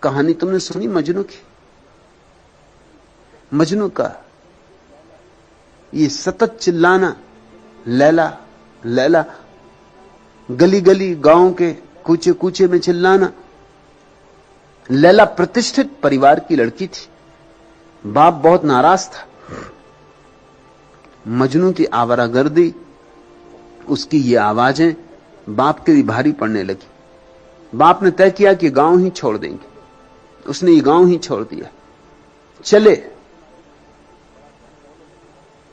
कहानी तुमने सुनी मजनू की? मजनू का ये सतत चिल्लाना, लैला लैला, गली गली गांव के कूचे कूचे में चिल्लाना। लैला प्रतिष्ठित परिवार की लड़की थी, बाप बहुत नाराज था। मजनू की आवारागर्दी, उसकी ये आवाजें बाप के लिए भारी पड़ने लगी। बाप ने तय किया कि गांव ही छोड़ देंगे। उसने ये गांव ही छोड़ दिया। चले,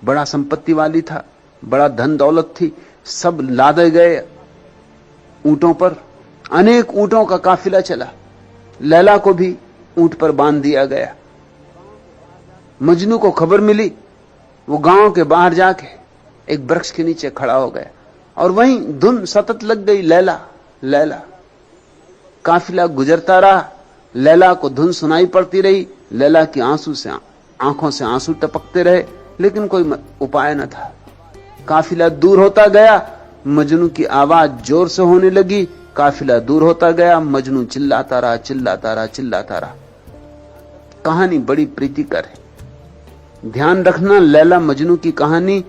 बड़ा संपत्ति वाली था, बड़ा धन दौलत थी, सब लादे गए ऊंटों पर। अनेक ऊंटों का काफिला चला। लैला को भी ऊंट पर बांध दिया गया। मजनू को खबर मिली, वो गांव के बाहर जाके एक वृक्ष के नीचे खड़ा हो गया और वहीं धुन सतत लग गई, लैला लैला। काफिला गुजरता रहा, लैला को धुन सुनाई पड़ती रही। लैला की आंखों से आंसू टपकते रहे, लेकिन कोई उपाय न था। काफिला दूर होता गया, मजनू की आवाज जोर से होने लगी। काफिला दूर होता गया, मजनू चिल्लाता रहा, चिल्लाता रहा, चिल्लाता रहा। कहानी बड़ी प्रीतिकर है। ध्यान रखना, लैला मजनू की कहानी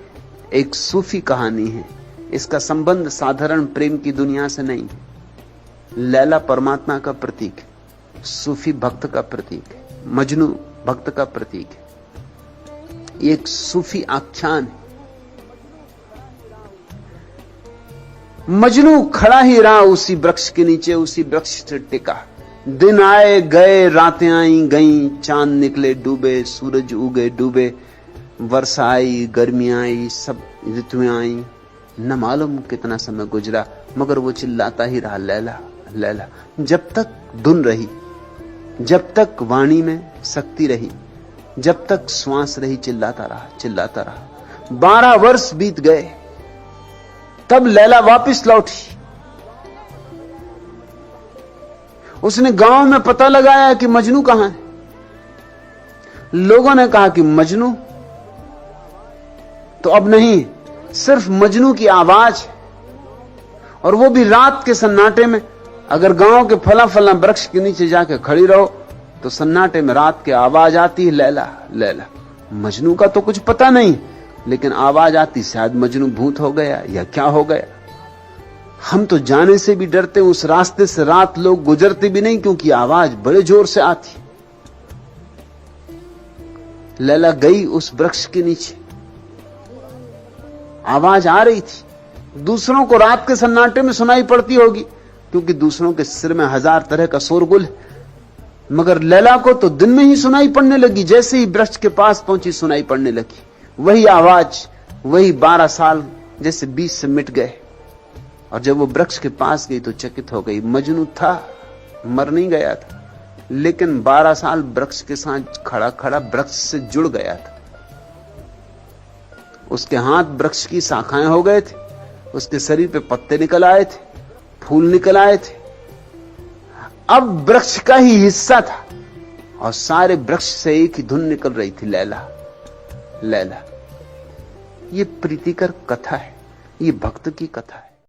एक सूफी कहानी है। इसका संबंध साधारण प्रेम की दुनिया से नहीं है। लैला परमात्मा का प्रतीक है, सूफी भक्त का प्रतीक है, मजनू भक्त का प्रतीक है। एक सूफी आख्यान है। मजनू खड़ा ही रहा उसी वृक्ष के नीचे, उसी वृक्ष से टिका। दिन आए गए, रातें आई गईं, चांद निकले डूबे, सूरज उगे डूबे, वर्षा आई, गर्मी आई, सब ऋतुएं आई। न मालूम कितना समय गुजरा, मगर वो चिल्लाता ही रहा, लैला लैला। जब तक धुन रही, जब तक वाणी में शक्ति रही, जब तक श्वास रही, चिल्लाता रहा, चिल्लाता रहा। 12 वर्ष बीत गए, तब लैला वापस लौटी। उसने गांव में पता लगाया कि मजनू कहां है। लोगों ने कहा कि मजनू तो अब नहीं, सिर्फ मजनू की आवाज, और वो भी रात के सन्नाटे में। अगर गांव के फला फला वृक्ष के नीचे जाके खड़ी रहो तो सन्नाटे में रात की आवाज आती है, लैला लैला। मजनू का तो कुछ पता नहीं, लेकिन आवाज आती, शायद मजनू भूत हो गया या क्या हो गया। हम तो जाने से भी डरते, उस रास्ते से रात लोग गुजरते भी नहीं, क्योंकि आवाज बड़े जोर से आती। लैला गई उस वृक्ष के नीचे, आवाज आ रही थी। दूसरों को रात के सन्नाटे में सुनाई पड़ती होगी, क्योंकि दूसरों के सिर में 1000 तरह का शोरगुल है, मगर लैला को तो दिन में ही सुनाई पड़ने लगी। जैसे ही वृक्ष के पास पहुंची, सुनाई पड़ने लगी वही आवाज, वही 12 साल जैसे बीच से मिट गए। और जब वो वृक्ष के पास गई तो चकित हो गई। मजनू था, मर नहीं गया था, लेकिन 12 साल वृक्ष के साथ खड़ा खड़ा वृक्ष से जुड़ गया था। उसके हाथ वृक्ष की शाखाएं हो गए थे, उसके शरीर पे पत्ते निकल आए थे, फूल निकल आए थे। अब वृक्ष का ही हिस्सा था और सारे वृक्ष से एक ही धुन निकल रही थी, लैला लैला। ये प्रीतिकर कथा है, ये भक्त की कथा है।